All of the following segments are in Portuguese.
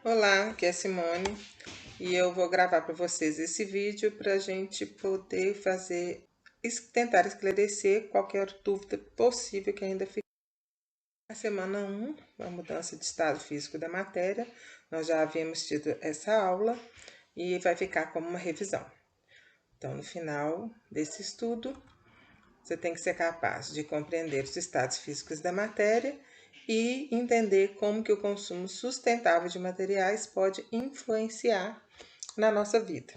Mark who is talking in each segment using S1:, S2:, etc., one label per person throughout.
S1: Olá, aqui é a Simone e eu vou gravar para vocês esse vídeo para a gente poder tentar esclarecer qualquer dúvida possível que ainda fique. A semana 1, a mudança de estado físico da matéria, nós já havíamos tido essa aula e vai ficar como uma revisão. Então, no final desse estudo, você tem que ser capaz de compreender os estados físicos da matéria e entender como que o consumo sustentável de materiais pode influenciar na nossa vida.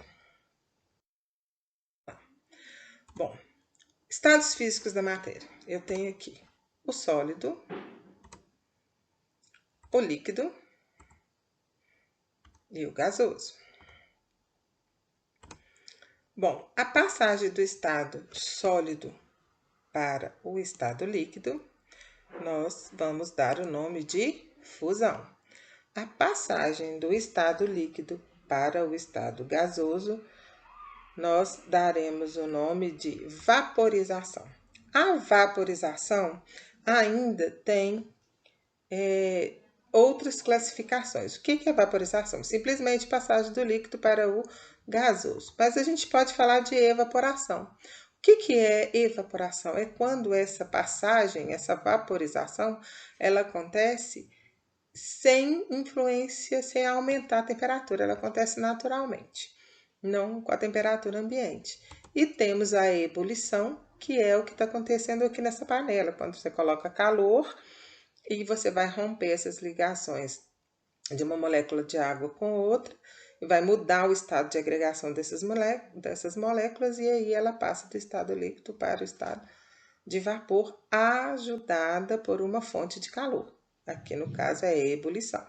S1: Bom, estados físicos da matéria. Eu tenho aqui o sólido, o líquido e o gasoso. Bom, a passagem do estado sólido para o estado líquido, nós vamos dar o nome de fusão. A passagem do estado líquido para o estado gasoso, nós daremos o nome de vaporização. A vaporização ainda tem outras classificações. O que é vaporização? Simplesmente passagem do líquido para o gasoso. Mas a gente pode falar de evaporação. O que é evaporação? É quando essa passagem, essa vaporização, ela acontece sem influência, sem aumentar a temperatura. Ela acontece naturalmente, não com a temperatura ambiente. E temos a ebulição, que é o que está acontecendo aqui nessa panela. Quando você coloca calor e você vai romper essas ligações de uma molécula de água com outra, e vai mudar o estado de agregação dessas moléculas, e aí ela passa do estado líquido para o estado de vapor, ajudada por uma fonte de calor. Aqui no caso é a ebulição.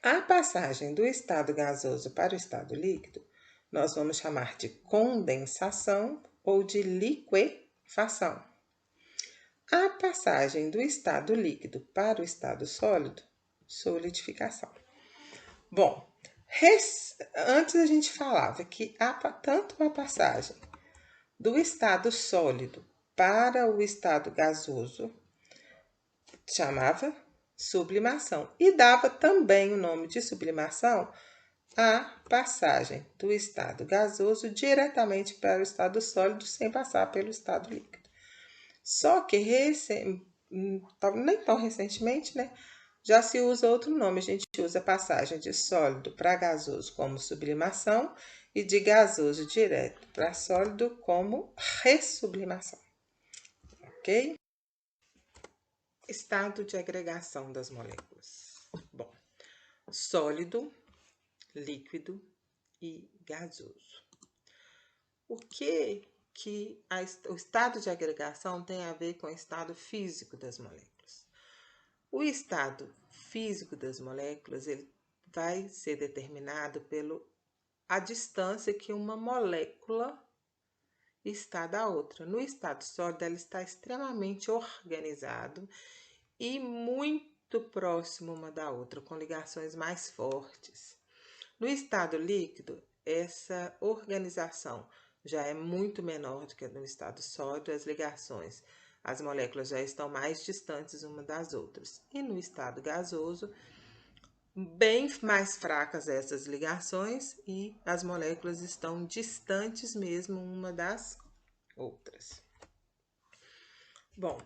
S1: A passagem do estado gasoso para o estado líquido, nós vamos chamar de condensação ou de liquefação. A passagem do estado líquido para o estado sólido, solidificação. Bom, antes a gente falava que tanto a passagem do estado sólido para o estado gasoso chamava sublimação e dava também o nome de sublimação à passagem do estado gasoso diretamente para o estado sólido sem passar pelo estado líquido. Só que nem tão recentemente, né? Já se usa outro nome. A gente usa a passagem de sólido para gasoso como sublimação e de gasoso direto para sólido como ressublimação. Ok? Estado de agregação das moléculas. Bom, sólido, líquido e gasoso. O que o estado de agregação tem a ver com o estado físico das moléculas? O estado físico das moléculas ele vai ser determinado pela distância que uma molécula está da outra. No estado sólido, ela está extremamente organizado e muito próximo uma da outra, com ligações mais fortes. No estado líquido, essa organização já é muito menor do que no estado sólido, as moléculas já estão mais distantes uma das outras. E no estado gasoso, bem mais fracas essas ligações e as moléculas estão distantes mesmo uma das outras. Bom,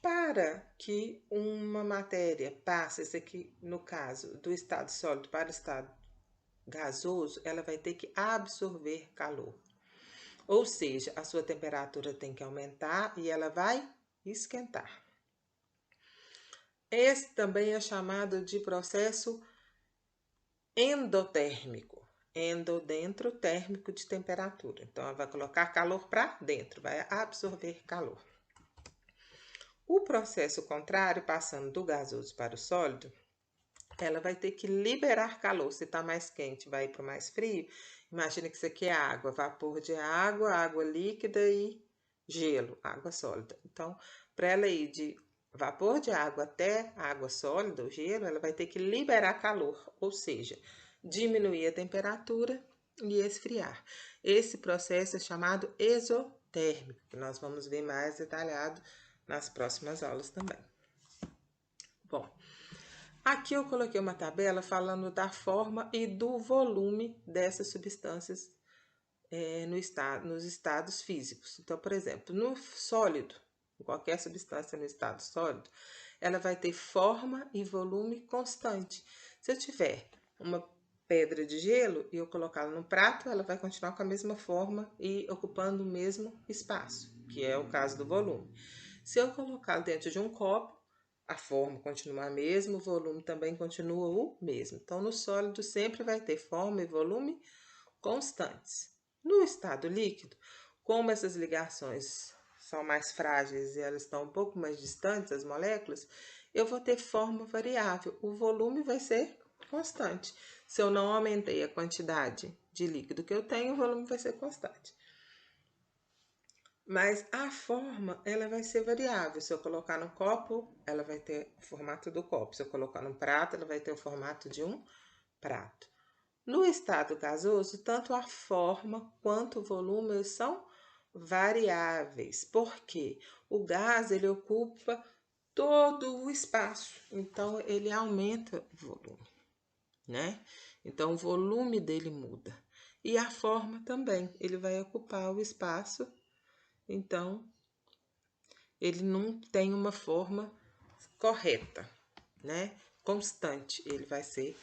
S1: para que uma matéria passe, esse aqui no caso do estado sólido para o estado gasoso, ela vai ter que absorver calor. Ou seja, a sua temperatura tem que aumentar e ela vai esquentar. Esse também é chamado de processo endotérmico. Endo, dentro, térmico, de temperatura. Então, ela vai colocar calor para dentro, vai absorver calor. O processo contrário, passando do gasoso para o sólido, ela vai ter que liberar calor. Se está mais quente, vai para o mais frio. Imagina que isso aqui é água, vapor de água, água líquida e gelo, água sólida. Então, para ela ir de vapor de água até água sólida, o gelo, ela vai ter que liberar calor, ou seja, diminuir a temperatura e esfriar. Esse processo é chamado exotérmico, que nós vamos ver mais detalhado nas próximas aulas também. Bom, Aqui eu coloquei uma tabela falando da forma e do volume dessas substâncias nos estados físicos. Então, por exemplo, no sólido, qualquer substância no estado sólido, ela vai ter forma e volume constante. Se eu tiver uma pedra de gelo e eu colocá-la no prato, ela vai continuar com a mesma forma e ocupando o mesmo espaço, que é o caso do volume. Se eu colocar dentro de um copo, a forma continua a mesma, o volume também continua o mesmo. Então, no sólido sempre vai ter forma e volume constantes. No estado líquido, como essas ligações são mais frágeis e elas estão um pouco mais distantes, as moléculas, eu vou ter forma variável. O volume vai ser constante. Se eu não aumentei a quantidade de líquido que eu tenho, o volume vai ser constante. Mas a forma, ela vai ser variável. Se eu colocar no copo, ela vai ter o formato do copo. Se eu colocar no prato, ela vai ter o formato de um prato. No estado gasoso, tanto a forma quanto o volume são variáveis, porque o gás ele ocupa todo o espaço, então ele aumenta o volume, né? Então o volume dele muda. E a forma também, ele vai ocupar o espaço, então ele não tem uma forma correta, né? Constante, ele vai ser.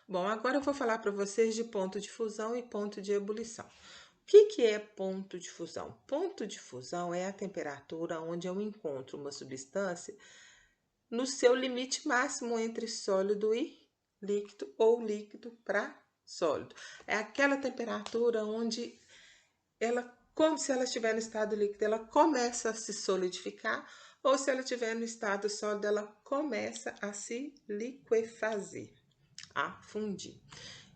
S1: Bom, agora eu vou falar para vocês de ponto de fusão e ponto de ebulição. O que é ponto de fusão? Ponto de fusão é a temperatura onde eu encontro uma substância no seu limite máximo entre sólido e líquido ou líquido para sólido. É aquela temperatura onde ela, como se ela estiver no estado líquido, ela começa a se solidificar, ou se ela estiver no estado sólido, ela começa a se liquefazer, a fundir.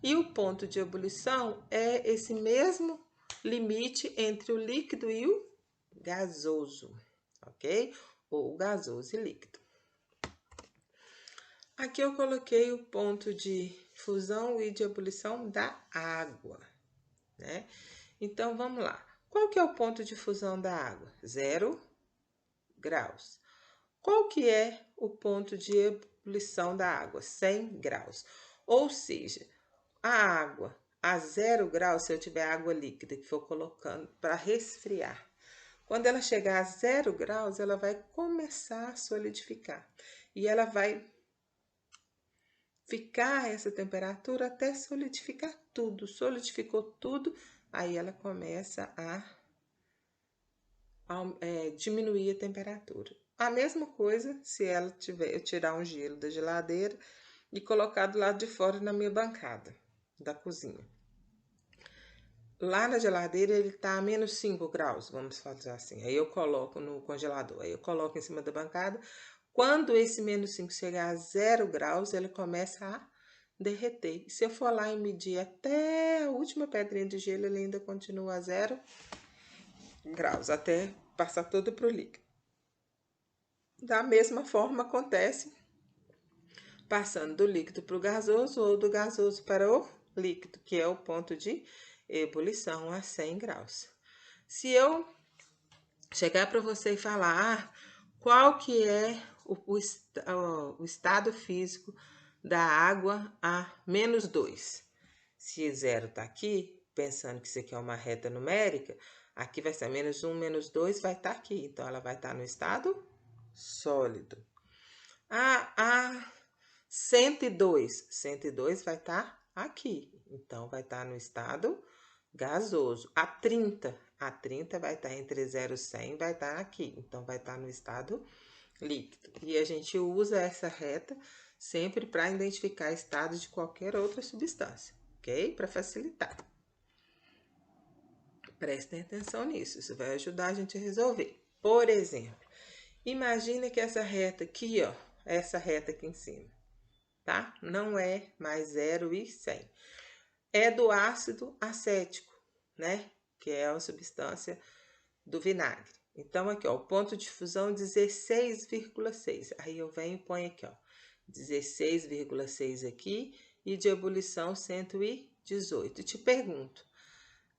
S1: E o ponto de ebulição é esse mesmo limite entre o líquido e o gasoso, ok? Ou gasoso e líquido. Aqui eu coloquei o ponto de fusão e de ebulição da água, né? Então, vamos lá. Qual que é o ponto de fusão da água? 0 graus. Qual que é o ponto de ebulição da água? 100 graus. Ou seja, a água a 0 graus, se eu tiver água líquida que for colocando para resfriar, quando ela chegar a 0 graus, ela vai começar a solidificar. E ela vai ficar essa temperatura até solidificar tudo. Solidificou tudo, aí ela começa a diminuir a temperatura. A mesma coisa se ela tiver, eu tirar um gelo da geladeira e colocar do lado de fora na minha bancada da cozinha. Lá na geladeira ele tá a menos 5 graus, vamos fazer assim. Aí eu coloco no congelador, aí eu coloco em cima da bancada. Quando esse menos 5 chegar a 0 graus, ele começa a derreter. E se eu for lá e medir até a última pedrinha de gelo, ele ainda continua a 0 graus, até passar todo pro líquido. Da mesma forma acontece passando do líquido para o gasoso ou do gasoso para o líquido, que é o ponto de ebulição a 100 graus. Se eu chegar para você e falar qual que é o estado físico da água a menos 2, se 0 está aqui, pensando que isso aqui é uma reta numérica, aqui vai ser menos 1, menos 2, vai estar aqui. Então, ela vai estar no estado sólido. A 102, 102 vai estar aqui. Então, vai estar no estado gasoso. A 30 vai estar entre 0 e 100, vai estar aqui. Então, vai estar no estado líquido. E a gente usa essa reta sempre para identificar estados de qualquer outra substância, ok? Para facilitar. Prestem atenção nisso, isso vai ajudar a gente a resolver. Por exemplo, imagine que essa reta aqui, ó, essa reta aqui em cima, tá? Não é mais 0 e 100. É do ácido acético, né? Que é a substância do vinagre. Então, aqui, ó, o ponto de fusão 16,6. Aí eu venho e ponho aqui, ó, 16,6 aqui e de ebulição 118. Te pergunto,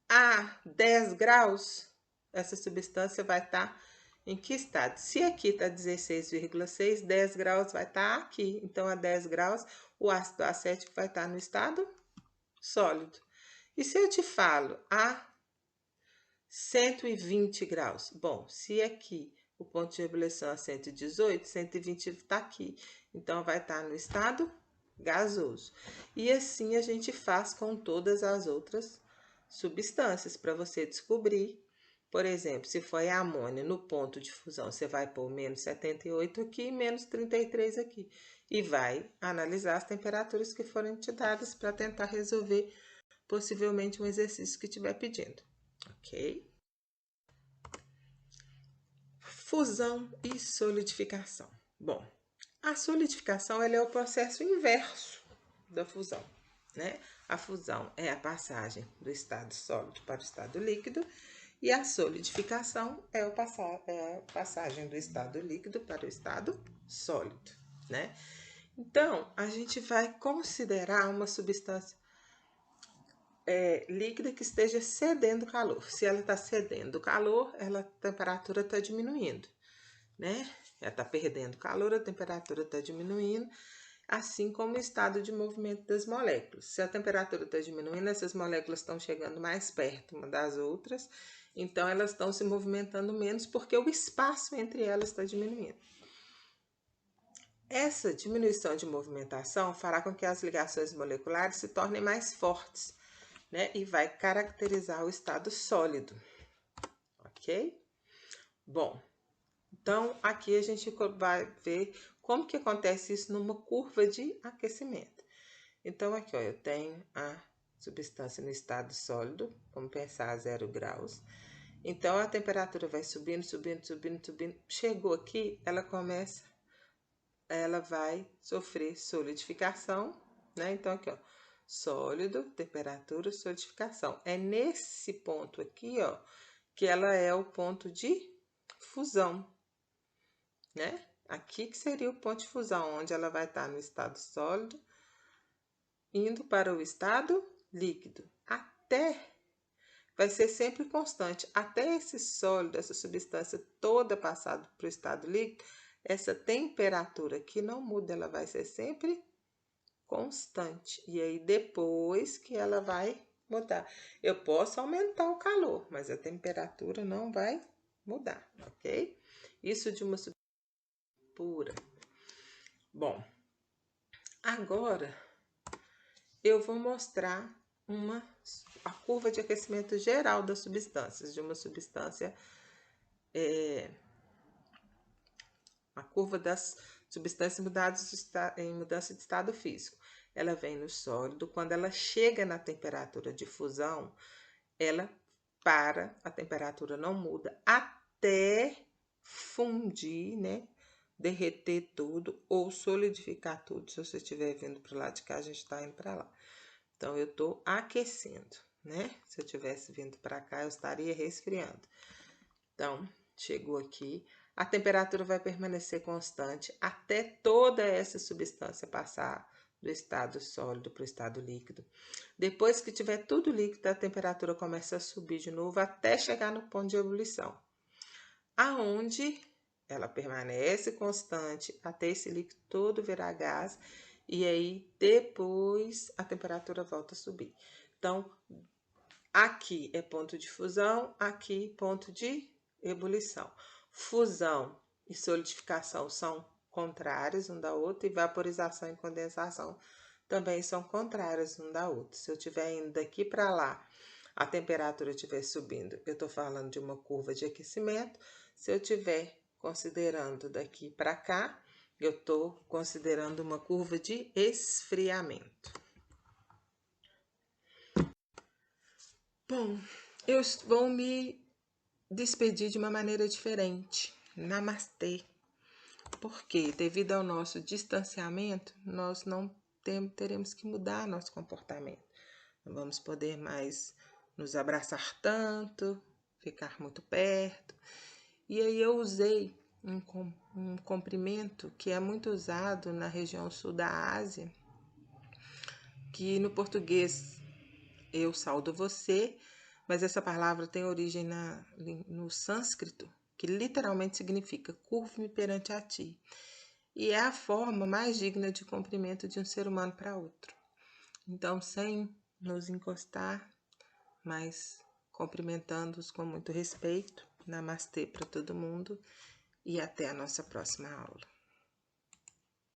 S1: a 10 graus, essa substância vai estar Em que estado? Se aqui está 16,6, 10 graus vai estar aqui. Então, a 10 graus, o ácido acético vai estar no estado sólido. E se eu te falo a 120 graus? Bom, se aqui o ponto de ebulição é 118, 120 está aqui. Então, vai estar no estado gasoso. E assim a gente faz com todas as outras substâncias, para você descobrir. Por exemplo, se for amônia no ponto de fusão, você vai pôr menos 78 aqui e menos 33 aqui. E vai analisar as temperaturas que foram te dadas para tentar resolver possivelmente um exercício que estiver pedindo. Ok? Fusão e solidificação. Bom, a solidificação ela é o processo inverso da fusão, né? A fusão é a passagem do estado sólido para o estado líquido e a solidificação é a passagem do estado líquido para o estado sólido, né? Então, a gente vai considerar uma substância líquida que esteja cedendo calor. Se ela está cedendo calor, a temperatura está diminuindo, né? Ela está perdendo calor, a temperatura está diminuindo, assim como o estado de movimento das moléculas. Se a temperatura está diminuindo, essas moléculas estão chegando mais perto uma das outras, então elas estão se movimentando menos porque o espaço entre elas está diminuindo. Essa diminuição de movimentação fará com que as ligações moleculares se tornem mais fortes, né? E vai caracterizar o estado sólido, ok? Bom, então aqui a gente vai ver como que acontece isso numa curva de aquecimento. Então aqui, ó, eu tenho a substância no estado sólido, vamos pensar a 0 graus. Então a temperatura vai subindo, subindo, subindo, subindo. Chegou aqui, ela vai sofrer solidificação, né? Então aqui, ó, sólido, temperatura, solidificação. É nesse ponto aqui, ó, que ela é o ponto de fusão, né? Aqui que seria o ponto de fusão, onde ela vai estar no estado sólido, indo para o estado líquido. Vai ser sempre constante. Até esse sólido, essa substância toda passada para o estado líquido, essa temperatura aqui não muda, ela vai ser sempre constante. E aí, depois que ela vai mudar. Eu posso aumentar o calor, mas a temperatura não vai mudar, ok? Isso de uma substância pura. Bom, agora eu vou mostrar a curva de aquecimento geral das substâncias, de uma substância, a curva das substâncias em mudança de estado físico. Ela vem no sólido, quando ela chega na temperatura de fusão, ela para, a temperatura não muda até fundir, né? Derreter tudo ou solidificar tudo. Se você estiver vindo para o lado de cá, a gente está indo para lá. Então, eu estou aquecendo, né? Se eu tivesse vindo para cá, eu estaria resfriando. Então, chegou aqui, a temperatura vai permanecer constante até toda essa substância passar do estado sólido para o estado líquido. Depois que tiver tudo líquido, a temperatura começa a subir de novo até chegar no ponto de ebulição, aonde ela permanece constante até esse líquido todo virar gás, e aí depois a temperatura volta a subir. Então, aqui é ponto de fusão, aqui ponto de ebulição. Fusão e solidificação são contrárias um da outra, e vaporização e condensação também são contrárias um da outra. Se eu estiver indo daqui para lá, a temperatura estiver subindo, eu estou falando de uma curva de aquecimento. Se eu estiver considerando daqui para cá, eu estou considerando uma curva de esfriamento. Bom, eu vou me despedir de uma maneira diferente. Namastê. Porque, devido ao nosso distanciamento, nós não teremos que mudar nosso comportamento. Não vamos poder mais nos abraçar tanto, ficar muito perto. E aí eu usei um comprimento que é muito usado na região sul da Ásia, que no português eu saudo você, mas essa palavra tem origem no sânscrito, que literalmente significa curve-me perante a ti. E é a forma mais digna de cumprimento de um ser humano para outro. Então, sem nos encostar, mas cumprimentando-os com muito respeito. Namastê para todo mundo e até a nossa próxima aula.